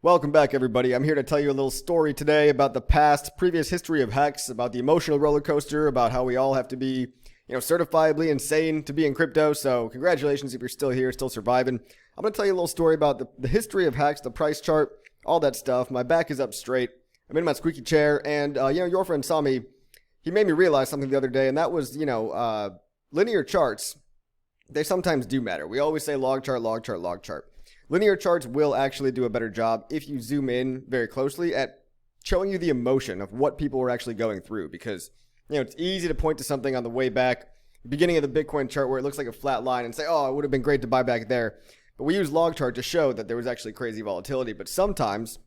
Welcome back, everybody. I'm here to tell you a little story today about the previous history of HEX, about the emotional roller coaster, about how we all have to be, certifiably insane to be in crypto. So congratulations if you're still here, still surviving. I'm going to tell you a little story about the history of HEX, the price chart, all that stuff. My back is up straight. I'm in my squeaky chair, and, your friend saw me. He made me realize something the other day, and that was, linear charts. They sometimes do matter. We always say log chart, log chart, log chart. Linear charts will actually do a better job if you zoom in very closely at showing you the emotion of what people were actually going through, because it's easy to point to something on the way back, beginning of the Bitcoin chart where it looks like a flat line and say, oh, it would have been great to buy back there. But we use log chart to show that there was actually crazy volatility. But sometimes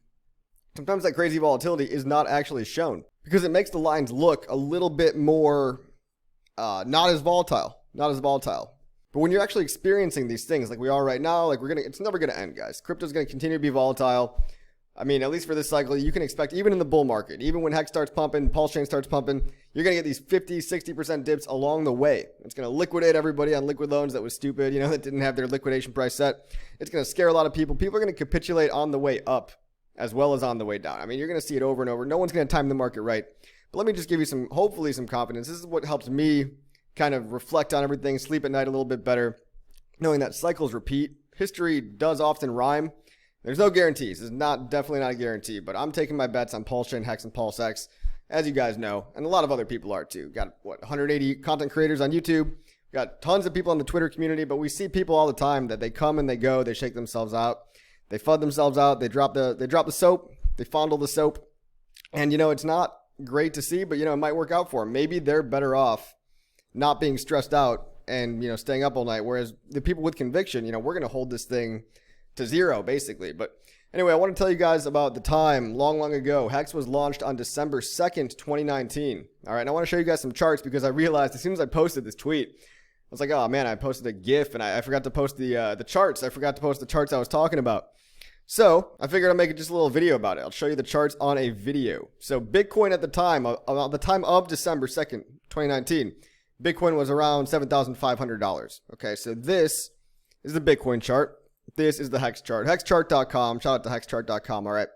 that crazy volatility is not actually shown because it makes the lines look a little bit more not as volatile. But when you're actually experiencing these things like we are right now, it's never going to end, guys. Crypto's going to continue to be volatile. I mean, at least for this cycle, you can expect, even in the bull market, even when HEX starts pumping, PulseChain starts pumping, you're going to get these 50, 60% dips along the way. It's going to liquidate everybody on liquid loans that was stupid, that didn't have their liquidation price set. It's going to scare a lot of people. People are going to capitulate on the way up as well as on the way down. I mean, you're going to see it over and over. No one's going to time the market right. But let me just give you hopefully some confidence. This is what helps me kind of reflect on everything, sleep at night a little bit better, knowing that cycles repeat. History does often rhyme. There's no guarantees. It's definitely not a guarantee, but I'm taking my bets on PulseChain, HEX, and PulseX, as you guys know, and a lot of other people are too. Got, 180 content creators on YouTube. Got tons of people in the Twitter community, but we see people all the time that they come and they go, they shake themselves out, they fud themselves out, they drop the soap, they fondle the soap, and it's not great to see, but it might work out for them. Maybe they're better off not being stressed out and staying up all night, whereas the people with conviction, we're going to hold this thing to zero basically. But anyway, I want to tell you guys about the time long ago. HEX was launched on December 2nd, 2019. All right, and I want to show you guys some charts because I realized as soon as I posted this tweet, I was like, oh man, I posted a GIF and I forgot to post the charts. I forgot to post the charts I was talking about. So I figured I'd make just a little video about it. I'll show you the charts on a video. So Bitcoin at the time of December 2nd, 2019, Bitcoin was around $7,500. Okay, so this is the Bitcoin chart. This is the HEX chart. HEXchart.com. Shout out to HEXchart.com. All right.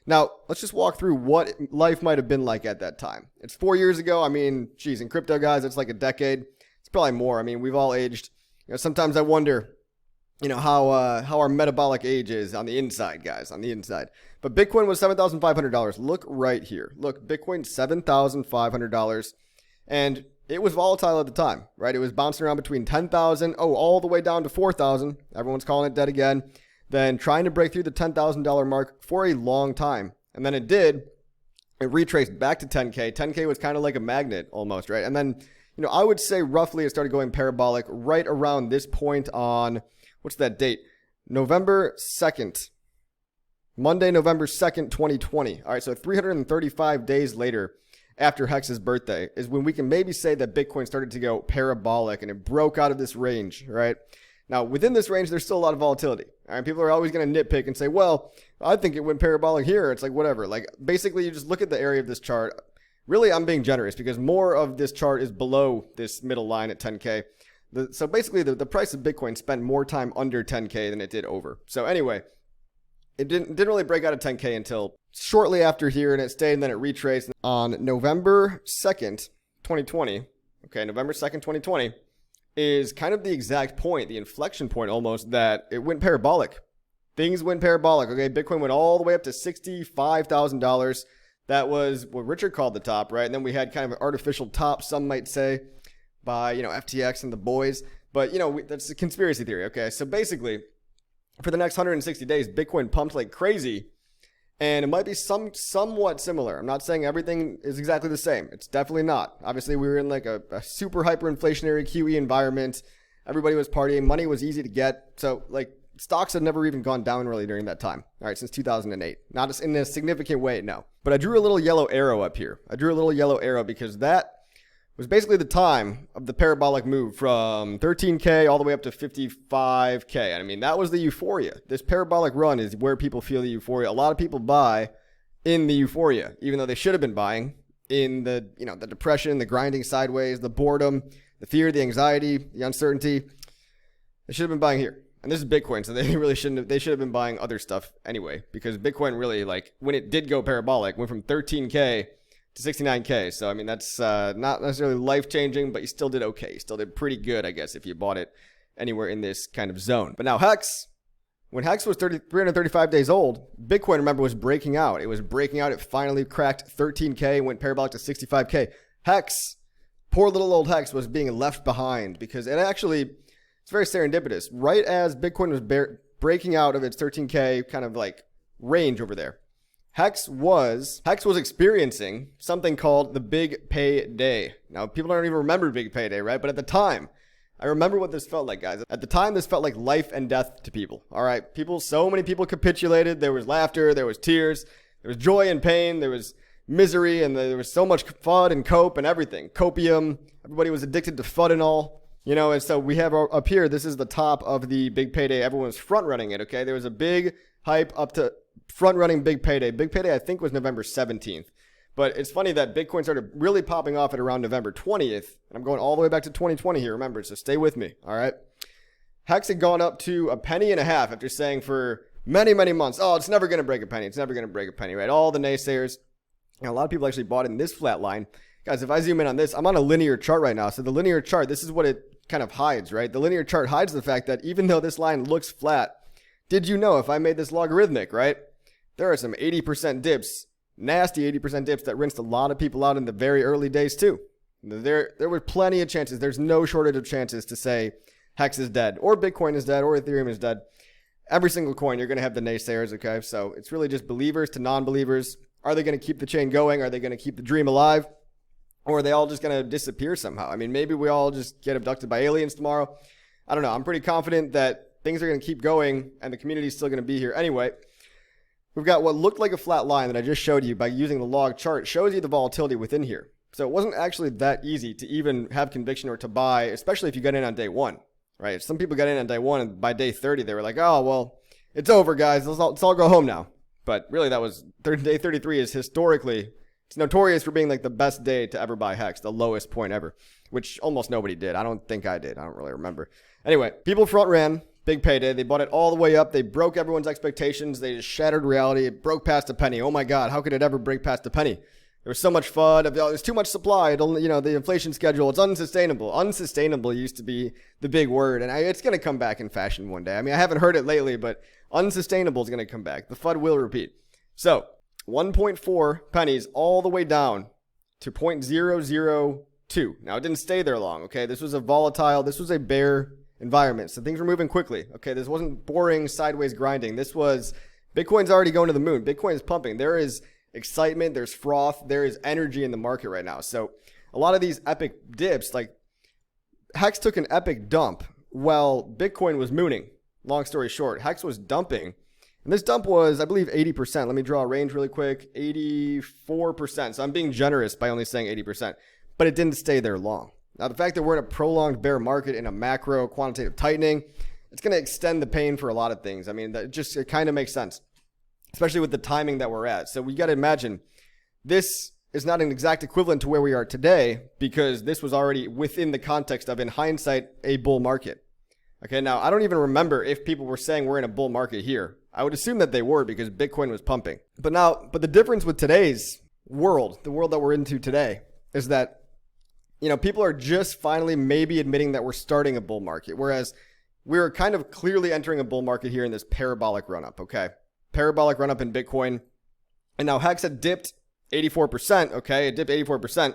Now, let's just walk through what life might have been like at that time. It's 4 years ago. I mean, geez, in crypto, guys, it's like a decade. It's probably more. I mean, we've all aged. Sometimes I wonder, how our metabolic age is on the inside, guys, on the inside. But Bitcoin was $7,500. Look right here. Look, Bitcoin, $7,500. And it was volatile at the time, right? It was bouncing around between 10,000, all the way down to 4,000. Everyone's calling it dead again. Then trying to break through the $10,000 mark for a long time. And then it did. It retraced back to 10K. 10K was kind of like a magnet almost, right? And then, I would say roughly it started going parabolic right around this point on, what's that date? November 2nd. Monday, November 2nd, 2020. All right, so 335 days later, after HEX's birthday, is when we can maybe say that Bitcoin started to go parabolic and it broke out of this range, right? Now, within this range, there's still a lot of volatility. All right, people are always going to nitpick and say, well, I think it went parabolic here. It's like, whatever. Like, basically, you just look at the area of this chart. Really, I'm being generous because more of this chart is below this middle line at 10K. So basically, the price of Bitcoin spent more time under 10K than it did over. So anyway, it didn't really break out of 10K until shortly after here, and it stayed, and then it retraced on November 2nd, 2020. Okay, November 2nd, 2020 is kind of the exact point, the inflection point almost, that it went parabolic. Things went parabolic. Okay, Bitcoin went all the way up to $65,000. That was what Richard called the top, right? And then we had kind of an artificial top, some might say, by, FTX and the boys. But, that's a conspiracy theory. Okay, so basically, for the next 160 days, Bitcoin pumped like crazy. And it might be somewhat similar. I'm not saying everything is exactly the same. It's definitely not. Obviously, we were in like a super hyperinflationary QE environment. Everybody was partying. Money was easy to get. So like stocks had never even gone down really during that time. All right, since 2008. Not in a significant way, no. But I drew a little yellow arrow up here. I drew a little yellow arrow because that was basically the time of the parabolic move from 13K all the way up to 55K. I mean, that was the euphoria. This parabolic run is where people feel the euphoria. A lot of people buy in the euphoria, even though they should have been buying in the, the depression, the grinding sideways, the boredom, the fear, the anxiety, the uncertainty. They should have been buying here. And this is Bitcoin, so they really shouldn't have, they should have been buying other stuff anyway, because Bitcoin really, like, when it did go parabolic, went from 13K to 69K. So, I mean, that's not necessarily life-changing, but you still did okay. You still did pretty good, I guess, if you bought it anywhere in this kind of zone. But now HEX, when HEX was 335 days old, Bitcoin, remember, was breaking out. It was breaking out. It finally cracked 13K, went parabolic to 65K. HEX, poor little old HEX, was being left behind because it actually, it's very serendipitous. Right as Bitcoin was breaking out of its 13K kind of like range over there, HEX was experiencing something called the Big Payday. Now, people don't even remember Big Payday, right? But at the time, I remember what this felt like, guys. At the time, this felt like life and death to people. All right, so many people capitulated. There was laughter, there was tears, there was joy and pain, there was misery, and there was so much FUD and cope and everything. Copium. Everybody was addicted to FUD and all. You know, and so we have up here, this is the top of the Big Payday. Everyone was front running it, okay? There was a big hype up to front running Big Payday. Big Payday, I think, was November 17th. But it's funny that Bitcoin started really popping off at around November 20th. And I'm going all the way back to 2020 here, remember, so stay with me, all right? HEX had gone up to a penny and a half after saying for many, many months, oh, it's never going to break a penny. It's never going to break a penny, right? All the naysayers. You know, a lot of people actually bought in this flat line. Guys, if I zoom in on this, I'm on a linear chart right now. So the linear chart, this is what it kind of hides, right? The linear chart hides the fact that even though this line looks flat, did you know if I made this logarithmic, right? There are some 80% dips, nasty 80% dips that rinsed a lot of people out in the very early days too. There were plenty of chances. There's no shortage of chances to say HEX is dead, or Bitcoin is dead, or Ethereum is dead. Every single coin, you're going to have the naysayers, okay? So it's really just believers to non-believers. Are they going to keep the chain going? Are they going to keep the dream alive? Or are they all just going to disappear somehow? I mean, maybe we all just get abducted by aliens tomorrow. I don't know. I'm pretty confident that things are going to keep going and the community is still going to be here anyway. We've got what looked like a flat line that I just showed you by using the log chart. It shows you the volatility within here. So it wasn't actually that easy to even have conviction or to buy, especially if you got in on day one, right? Some people got in on day one and by day 30, they were like, oh, well, it's over, guys. Let's all go home now. But really, that was day 33 is historically, it's notorious for being like the best day to ever buy HEX, the lowest point ever, which almost nobody did. I don't think I did. I don't really remember. Anyway, people front ran. Big Payday. They bought it all the way up. They broke everyone's expectations. They just shattered reality. It broke past a penny. Oh my God, how could it ever break past a penny? There was so much FUD. There's too much supply. The inflation schedule, it's unsustainable. Unsustainable used to be the big word, and it's going to come back in fashion one day. I mean, I haven't heard it lately, but unsustainable is going to come back. The FUD will repeat. So 1.4 pennies all the way down to 0.002. Now, it didn't stay there long, okay? This was a bear environment, so things were moving quickly, okay? This wasn't boring sideways grinding. This was, Bitcoin's already going to the moon. Bitcoin is pumping. There is excitement, there's froth, there is energy in the market right now. So a lot of these epic dips, like HEX took an epic dump while Bitcoin was mooning. Long story short, HEX was dumping. And this dump was, I believe, 80%. Let me draw a range really quick. 84%. So I'm being generous by only saying 80%. But it didn't stay there long. Now, the fact that we're in a prolonged bear market in a macro quantitative tightening, it's going to extend the pain for a lot of things. I mean, it kind of makes sense, especially with the timing that we're at. So we got to imagine this is not an exact equivalent to where we are today because this was already within the context of, in hindsight, a bull market. Okay, now I don't even remember if people were saying we're in a bull market here. I would assume that they were because Bitcoin was pumping. But the difference with today's world, the world that we're into today, is that, people are just finally maybe admitting that we're starting a bull market, whereas we're kind of clearly entering a bull market here in this parabolic run-up, okay? Parabolic run-up in Bitcoin. And now HEX had dipped 84%, okay? It dipped 84%.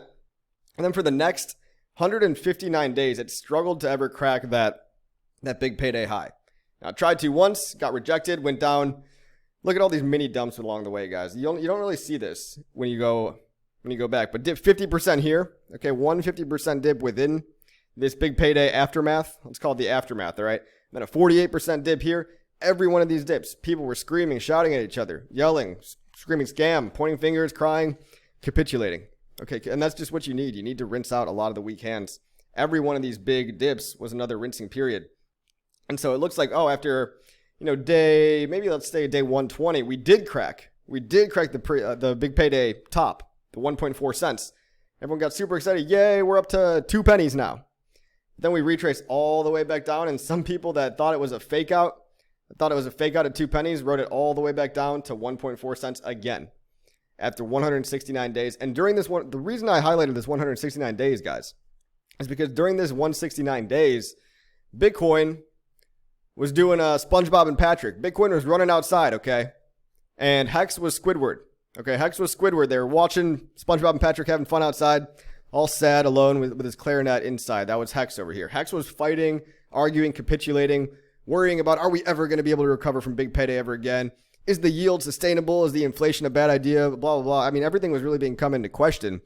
And then for the next 159 days, it struggled to ever crack that Big Payday high. Now, it tried to once, got rejected, went down. Look at all these mini dumps along the way, guys. You don't really see this when you go back, but dip 50% here. Okay, 150% dip within this Big Payday aftermath. Let's call it the aftermath, all right? Then a 48% dip here. Every one of these dips, people were screaming, shouting at each other, yelling, screaming scam, pointing fingers, crying, capitulating. Okay, and that's just what you need. You need to rinse out a lot of the weak hands. Every one of these big dips was another rinsing period. And so it looks like, after, maybe let's say day 120, we did crack the Big Payday top, the 1.4 cents. Everyone got super excited. Yay, we're up to 2 pennies now. Then we retraced all the way back down, and some people that thought it was a fake out, at 2 pennies, wrote it all the way back down to 1.4 cents again after 169 days. And during this one, the reason I highlighted this 169 days, guys, is because during this 169 days, Bitcoin was doing SpongeBob and Patrick. Bitcoin was running outside, okay? And HEX was Squidward. Okay, HEX was Squidward. They were watching SpongeBob and Patrick having fun outside, all sad, alone with his clarinet inside. That was HEX over here. HEX was fighting, arguing, capitulating, worrying about, are we ever going to be able to recover from big payday ever again? Is the yield sustainable? Is the inflation a bad idea? Blah, blah, blah. I mean, everything was really being come into question.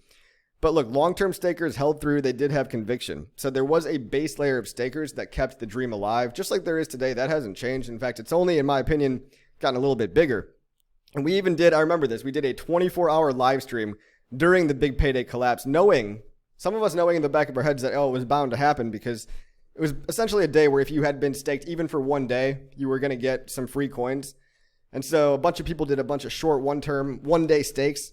But look, long-term stakers held through. They did have conviction. So there was a base layer of stakers that kept the dream alive, just like there is today. That hasn't changed. In fact, it's only, in my opinion, gotten a little bit bigger. And we even did, I remember this, we did a 24-hour live stream during the big payday collapse, some of us knowing in the back of our heads that, oh, it was bound to happen, because it was essentially a day where if you had been staked even for one day, you were going to get some free coins. And so a bunch of people did a bunch of short one-day stakes,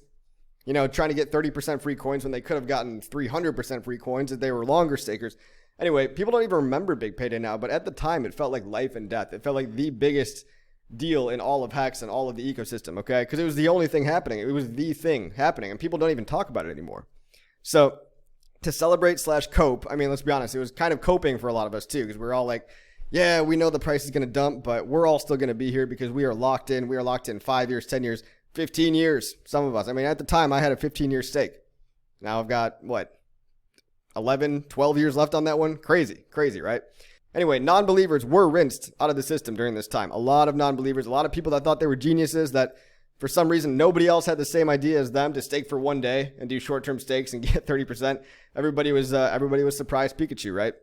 trying to get 30% free coins when they could have gotten 300% free coins if they were longer stakers. Anyway, people don't even remember big payday now, but at the time it felt like life and death. It felt like the biggest deal in all of HEX and all of the ecosystem, okay? Because it was the only thing happening. It was the thing happening, and people don't even talk about it anymore. So to celebrate / cope, I mean, let's be honest, it was kind of coping for a lot of us too, because we're all like, yeah, we know the price is going to dump, but we're all still going to be here because we are locked in. We are locked in 5 years, 10 years, 15 years, some of us. I mean, at the time, I had a 15-year stake. Now I've got, 11, 12 years left on that one? Crazy, right? Anyway, non-believers were rinsed out of the system during this time. A lot of non-believers, a lot of people that thought they were geniuses, that for some reason nobody else had the same idea as them to stake for one day and do short-term stakes and get 30%. Everybody was surprised Pikachu, right?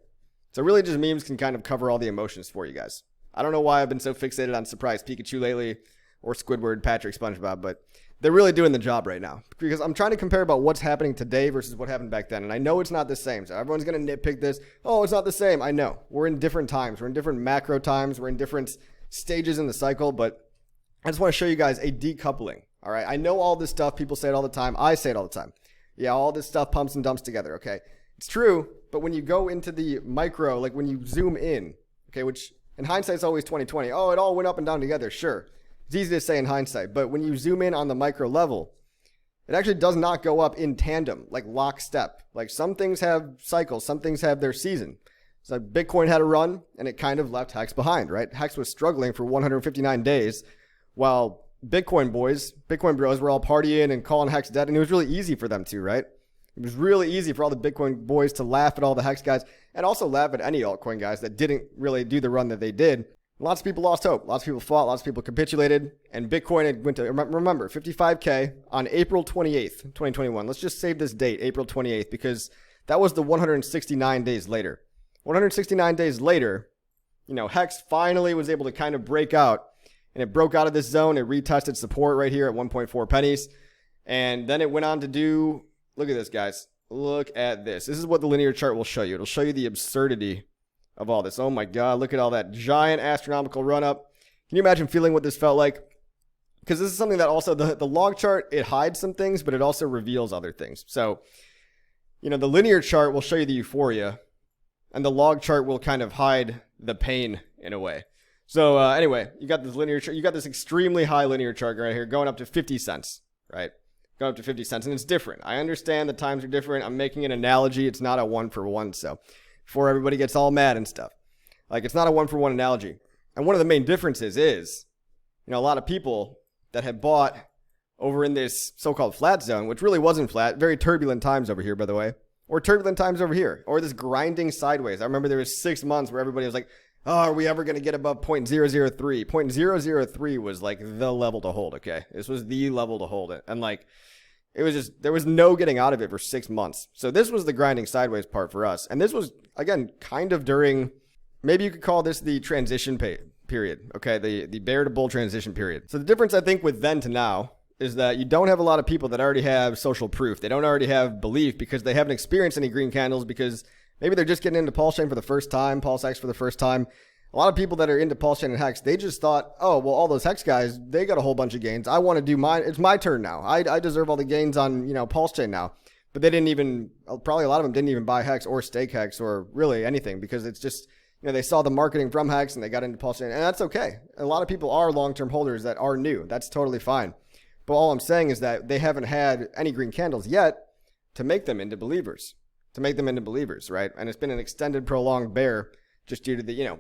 So really just memes can kind of cover all the emotions for you guys. I don't know why I've been so fixated on surprise Pikachu lately, or Squidward, Patrick, SpongeBob, but they're really doing the job right now, because I'm trying to compare about what's happening today versus what happened back then. And I know it's not the same. So everyone's going to nitpick this. Oh, it's not the same. I know. We're in different times. We're in different macro times. We're in different stages in the cycle. But I just want to show you guys a decoupling. All right. I know all this stuff. People say it all the time. I say it all the time. Yeah, all this stuff pumps and dumps together. Okay. It's true. But when you go into the micro, like when you zoom in, okay, which in hindsight is always 2020. Oh, it all went up and down together. Sure. It's easy to say in hindsight, but when you zoom in on the micro level, it actually does not go up in tandem, like lockstep. Like some things have cycles, some things have their season. So Bitcoin had a run, and it kind of left HEX behind, right? HEX was struggling for 159 days, while Bitcoin bros were all partying and calling HEX dead, and it was really easy for them to, right? It was really easy for all the Bitcoin boys to laugh at all the HEX guys, and also laugh at any altcoin guys that didn't really do the run that they did. Lots of people lost hope. Lots of people fought. Lots of people capitulated. And Bitcoin went to, remember, 55K on April 28th, 2021. Let's just save this date, April 28th, because that was the 169 days later. 169 days later, HEX finally was able to kind of break out. And it broke out of this zone. It retested support right here at 1.4 pennies. And then it went on to do, look at this, guys. Look at this. This is what the linear chart will show you. It'll show you the absurdity of all this. Oh my God, look at all that giant astronomical run up. Can you imagine feeling what this felt like? Because this is something that also, the log chart, it hides some things, but it also reveals other things. So, the linear chart will show you the euphoria, and the log chart will kind of hide the pain in a way. So anyway, you got this linear chart, you got this extremely high linear chart right here going up to 50 cents, right? Going up to 50 cents, and it's different. I understand the times are different. I'm making an analogy. It's not a one for one, so before everybody gets all mad and stuff. Like, it's not a one-for-one analogy. And one of the main differences is, a lot of people that had bought over in this so-called flat zone, which really wasn't flat, very turbulent times over here, by the way, or turbulent times over here, or this grinding sideways. I remember there was 6 months where everybody was like, oh, are we ever going to get above 0.003? 0.003 was like the level to hold, okay? This was the level to hold it. And like, it was just, there was no getting out of it for 6 months. So this was the grinding sideways part for us. And this was, again, kind of during, maybe you could call this the transition period, okay? The bear to bull transition period. So the difference, I think, with then to now is that you don't have a lot of people that already have social proof. They don't already have belief because they haven't experienced any green candles, because maybe they're just getting into PulseChain for the first time, PulseX for the first time. A lot of people that are into PulseChain and HEX, they just thought, oh, well, all those HEX guys, they got a whole bunch of gains. I want to do mine. It's my turn now. I deserve all the gains on, PulseChain now. But they didn't even, probably a lot of them didn't even buy HEX or stake HEX or really anything, because it's just, they saw the marketing from HEX and they got into PulseChain, and that's okay. A lot of people are long-term holders that are new. That's totally fine. But all I'm saying is that they haven't had any green candles yet to make them into believers, right? And it's been an extended, prolonged bear just due to the,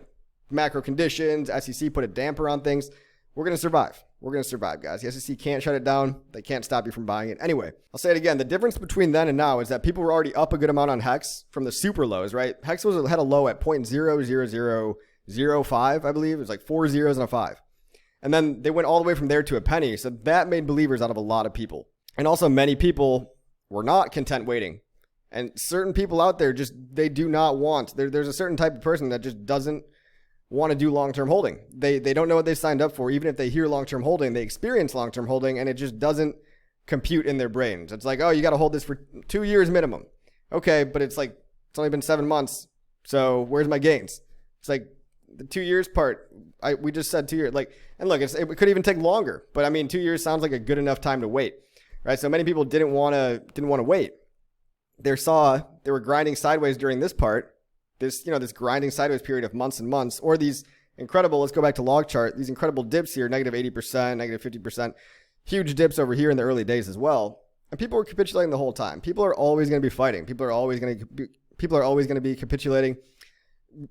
macro conditions. SEC put a damper on things. We're going to survive. We're going to survive, guys. The SEC can't shut it down. They can't stop you from buying it. Anyway, I'll say it again. The difference between then and now is that people were already up a good amount on HEX from the super lows, right? HEX had a low at 0.00005, I believe. It was like 4 zeros and a 5. And then they went all the way from there to a penny. So that made believers out of a lot of people. And also many people were not content waiting. And certain people out there they do not want. There's a certain type of person that just doesn't want to do long-term holding. They don't know what they signed up for. Even if they hear long-term holding, they experience long-term holding, and it just doesn't compute in their brains. It's like, oh, you got to hold this for 2 years minimum. Okay, but it's like, it's only been 7 months. So where's my gains? It's like the 2 years part. We just said 2 years. And look, it could even take longer. But I mean, 2 years sounds like a good enough time to wait, right? So many people didn't want to wait. They were grinding sideways during this part. This grinding sideways period of months and months, or these incredible, let's go back to log chart, these incredible dips here, negative 80%, negative 50%, huge dips over here in the early days as well. And people were capitulating the whole time. People are always going to be fighting. People are always going to be capitulating.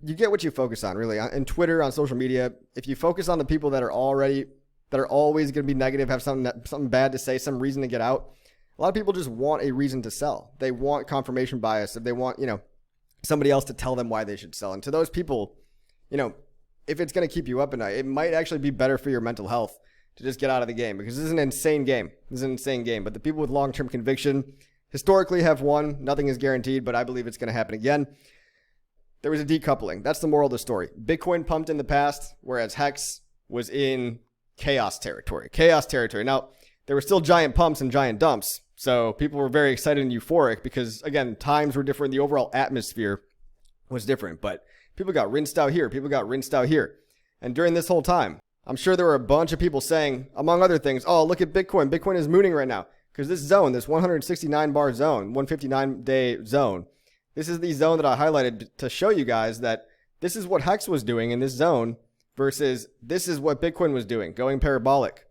You get what you focus on, really. On Twitter, on social media, if you focus on the people that are always going to be negative, have something bad to say, some reason to get out, a lot of people just want a reason to sell. They want confirmation bias. If they want, somebody else to tell them why they should sell. And to those people, if it's going to keep you up at night, it might actually be better for your mental health to just get out of the game, because this is an insane game. But the people with long-term conviction historically have won. Nothing is guaranteed, but I believe it's going to happen again. There was a decoupling. That's the moral of the story. Bitcoin pumped in the past, whereas HEX was in chaos territory. Now, there were still giant pumps and giant dumps. So people were very excited and euphoric because, again, times were different. The overall atmosphere was different. But people got rinsed out here. And during this whole time, I'm sure there were a bunch of people saying, among other things, oh, look at Bitcoin. Bitcoin is mooning right now. Because this zone, this 169-bar zone, 159-day zone, this is the zone that I highlighted to show you guys that this is what HEX was doing in this zone versus this is what Bitcoin was doing, going parabolic.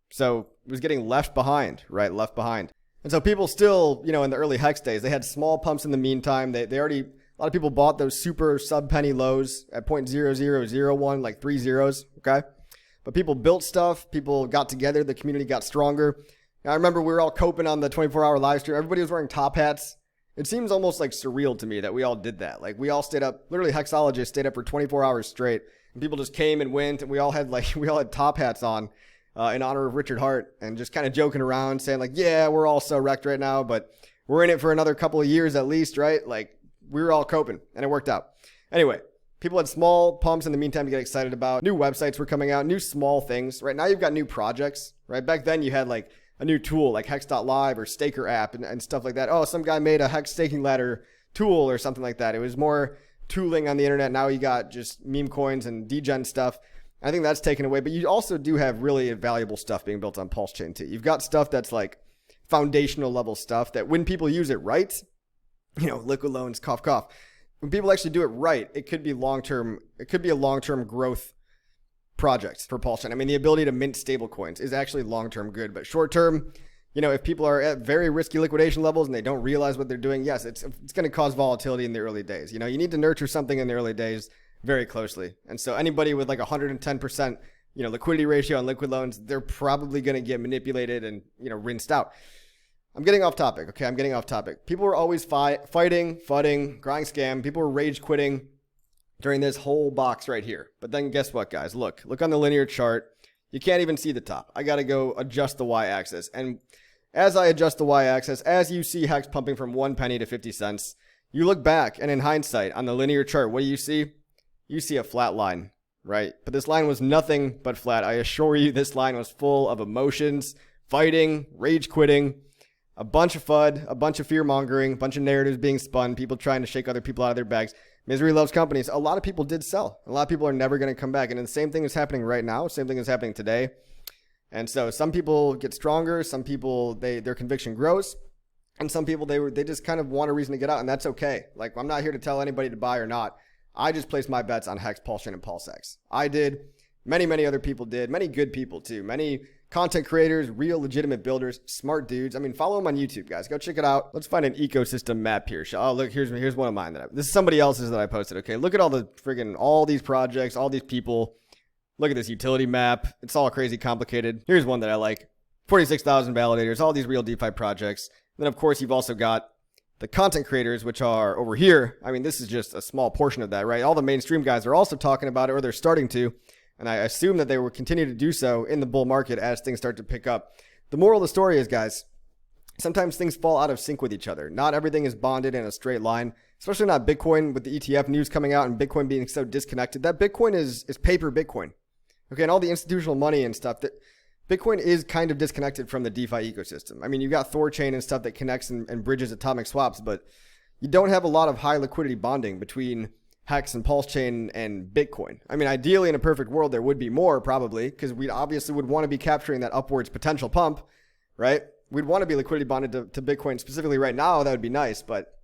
So it was getting left behind, right? Left behind. And so people still, in the early HEX days, they had small pumps in the meantime. They already, a lot of people bought those super sub-penny lows at 0.0001, like 3 zeros, okay? But people built stuff. People got together. The community got stronger. I remember we were all coping on the 24-hour live stream. Everybody was wearing top hats. It seems almost like surreal to me that we all did that. Like we all stayed up, literally Hexologists stayed up for 24 hours straight. And people just came and went, and we all had top hats on. In honor of Richard Hart, and just kind of joking around saying like, yeah, we're all so wrecked right now, but we're in it for another couple of years at least, right? Like we were all coping and it worked out. Anyway, people had small pumps in the meantime to get excited about. New websites were coming out, new small things. Right now you've got new projects, right? Back then you had like a new tool like Hex.live or Staker app and stuff like that. Oh, some guy made a Hex staking ladder tool or something like that. It was more tooling on the internet. Now you got just meme coins and degen stuff. I think that's taken away, but you also do have really valuable stuff being built on PulseChain too. You've got stuff that's like foundational level stuff that when people use it right, liquid loans, cough, cough. When people actually do it right, it could be long-term. It could be a long-term growth project for PulseChain. I mean, the ability to mint stable coins is actually long-term good, but short-term, if people are at very risky liquidation levels and they don't realize what they're doing, yes, it's going to cause volatility in the early days. You need to nurture something in the early days very closely. And so anybody with like 110%, liquidity ratio on liquid loans, they're probably going to get manipulated and, rinsed out. I'm getting off topic. Okay. I'm getting off topic. People were always fighting, fudding, grind scam. People were rage quitting during this whole box right here. But then guess what, guys? Look on the linear chart. You can't even see the top. I got to go adjust the Y-axis. And as I adjust the Y-axis, as you see HEX pumping from 1 penny to 50 cents, you look back and in hindsight on the linear chart, what do you see? You see a flat line, right? But this line was nothing but flat. I assure you this line was full of emotions, fighting, rage quitting, a bunch of FUD, a bunch of fear mongering, a bunch of narratives being spun, people trying to shake other people out of their bags. Misery loves companies. A lot of people did sell. A lot of people are never going to come back. And the same thing is happening right now. Same thing is happening today. And so some people get stronger. Some people, their conviction grows. And some people, they just kind of want a reason to get out, and that's okay. Like, I'm not here to tell anybody to buy or not. I just placed my bets on HEX, PulseChain, and PulseX. I did. Many other people did. Many good people, too. Many content creators, real legitimate builders, smart dudes. I mean, follow them on YouTube, guys. Go check it out. Let's find an ecosystem map here. Oh, look, here's one of mine. This is somebody else's that I posted, okay? Look at all these projects, all these people. Look at this utility map. It's all crazy complicated. Here's one that I like. 46,000 validators, all these real DeFi projects. Then, of course, you've also got the content creators, which are over here. I mean, this is just a small portion of that, right? All the mainstream guys are also talking about it, or they're starting to. And I assume that they will continue to do so in the bull market as things start to pick up. The moral of the story is, guys, sometimes things fall out of sync with each other. Not everything is bonded in a straight line, especially not Bitcoin with the ETF news coming out and Bitcoin being so disconnected. That Bitcoin is paper Bitcoin. Okay, and all the institutional money and stuff, that Bitcoin is kind of disconnected from the DeFi ecosystem. I mean, you've got Thorchain and stuff that connects and bridges atomic swaps, but you don't have a lot of high liquidity bonding between HEX and PulseChain and Bitcoin. I mean, ideally in a perfect world, there would be more probably, because we obviously would want to be capturing that upwards potential pump, right? We'd want to be liquidity bonded to Bitcoin specifically right now. That would be nice, but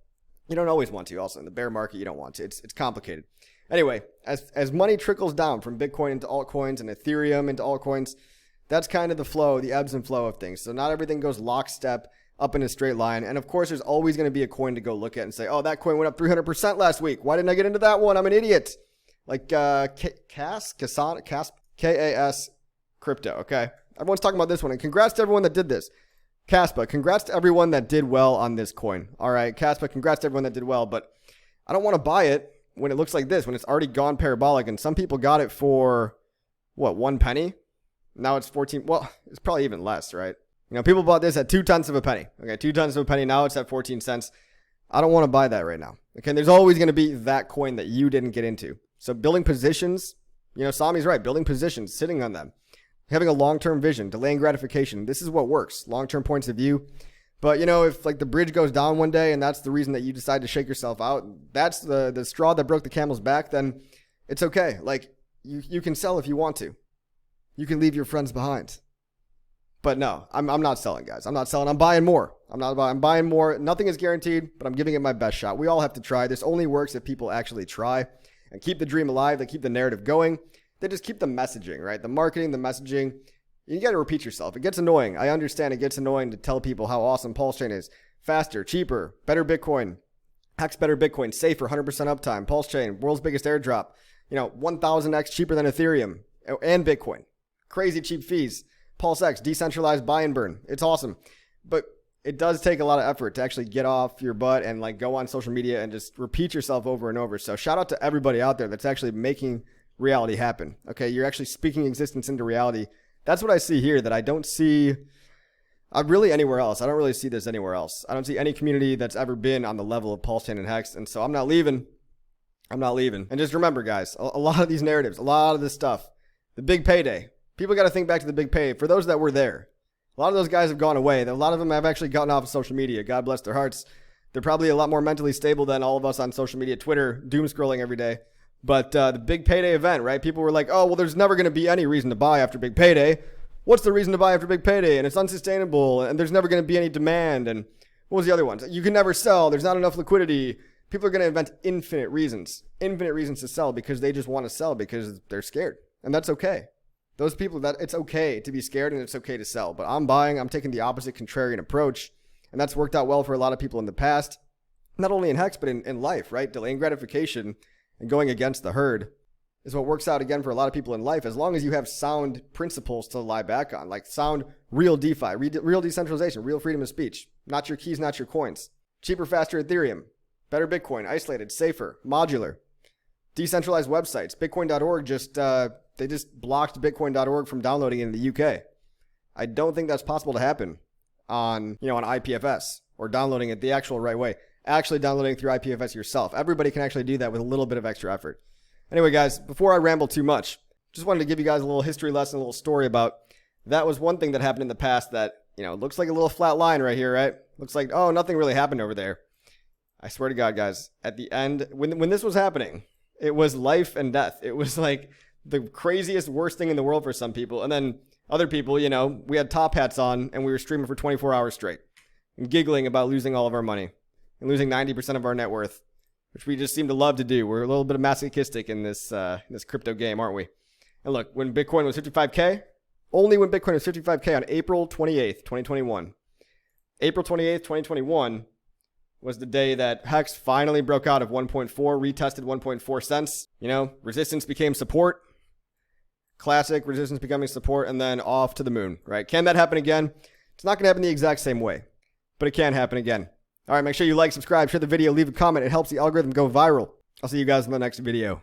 you don't always want to. Also in the bear market, you don't want to. It's complicated. Anyway, as money trickles down from Bitcoin into altcoins and Ethereum into altcoins, that's kind of the flow, the ebbs and flow of things. So not everything goes lockstep up in a straight line. And of course, there's always going to be a coin to go look at and say, oh, that coin went up 300% last week. Why didn't I get into that one? I'm an idiot. Like KAS crypto. Okay. Everyone's talking about this one. And congrats to everyone that did this. Kaspa, congrats to everyone that did well on this coin. All right. Kaspa, congrats to everyone that did well. But I don't want to buy it when it looks like this, when it's already gone parabolic. And some people got it for, what, 1 penny? Now it's 14. Well, it's probably even less, right? You know, people bought this at 2/10 of a penny. Okay, 2/10 of a penny. Now it's at 14 cents. I don't want to buy that right now. Okay, there's always going to be that coin that you didn't get into. So building positions, you know, Sami's right. Building positions, sitting on them, having a long-term vision, delaying gratification. This is what works. Long-term points of view. But, you know, if like the bridge goes down one day and that's the reason that you decide to shake yourself out, that's the straw that broke the camel's back, then it's okay. Like, you can sell if you want to. You can leave your friends behind. But no, I'm not selling, guys. I'm not selling. I'm buying more. I'm buying more. Nothing is guaranteed, but I'm giving it my best shot. We all have to try. This only works if people actually try and keep the dream alive. They keep the narrative going. They just keep the messaging, right? The marketing, the messaging. You got to repeat yourself. It gets annoying. I understand it gets annoying to tell people how awesome PulseChain is. Faster, cheaper, better Bitcoin. HEX better Bitcoin, safer, 100% uptime. PulseChain, world's biggest airdrop. You know, 1,000x cheaper than Ethereum and Bitcoin. Crazy cheap fees. PulseX, decentralized buy and burn. It's awesome. But it does take a lot of effort to actually get off your butt and like go on social media and just repeat yourself over and over. So shout out to everybody out there that's actually making reality happen. Okay, you're actually speaking existence into reality. That's what I see here that I don't see really anywhere else. I don't really see this anywhere else. I don't see any community that's ever been on the level of PulseChain and HEX. And so I'm not leaving. And just remember, guys, a lot of these narratives, a lot of this stuff, the big payday. People got to think back to the big pay. For those that were there, a lot of those guys have gone away. A lot of them have actually gotten off of social media. God bless their hearts. They're probably a lot more mentally stable than all of us on social media, Twitter, doom scrolling every day. But the big payday event, right? People were like, oh, well, there's never going to be any reason to buy after big payday. What's the reason to buy after big payday? And it's unsustainable. And there's never going to be any demand. And what was the other ones? You can never sell. There's not enough liquidity. People are going to invent infinite reasons to sell because they just want to sell because they're scared. And that's okay. Those people, that it's okay to be scared and it's okay to sell. But I'm buying. I'm taking the opposite contrarian approach. And that's worked out well for a lot of people in the past. Not only in HEX, but in life, right? Delaying gratification and going against the herd is what works out again for a lot of people in life, as long as you have sound principles to lie back on, like sound real DeFi, real decentralization, real freedom of speech. Not your keys, not your coins. Cheaper, faster Ethereum. Better Bitcoin, isolated, safer, modular. Decentralized websites. Bitcoin.org they just blocked Bitcoin.org from downloading in the UK. I don't think that's possible to happen on IPFS or downloading it the actual right way. Actually downloading through IPFS yourself. Everybody can actually do that with a little bit of extra effort. Anyway, guys, before I ramble too much, just wanted to give you guys a little history lesson, a little story about that was one thing that happened in the past that, looks like a little flat line right here, right? Looks like, oh, nothing really happened over there. I swear to God, guys, at the end, when this was happening, it was life and death. It was like the craziest, worst thing in the world for some people. And then other people, we had top hats on and we were streaming for 24 hours straight. and giggling about losing all of our money and losing 90% of our net worth, which we just seem to love to do. We're a little bit masochistic in this crypto game, aren't we? And look, when Bitcoin was 55K, only when Bitcoin was 55K on April 28th, 2021. April 28th, 2021 was the day that HEX finally broke out of 1.4, retested 1.4 cents. You know, resistance became support. Classic resistance becoming support, and then off to the moon, right? Can that happen again? It's not going to happen the exact same way, but it can happen again. All right, make sure you like, subscribe, share the video, leave a comment. It helps the algorithm go viral. I'll see you guys in the next video.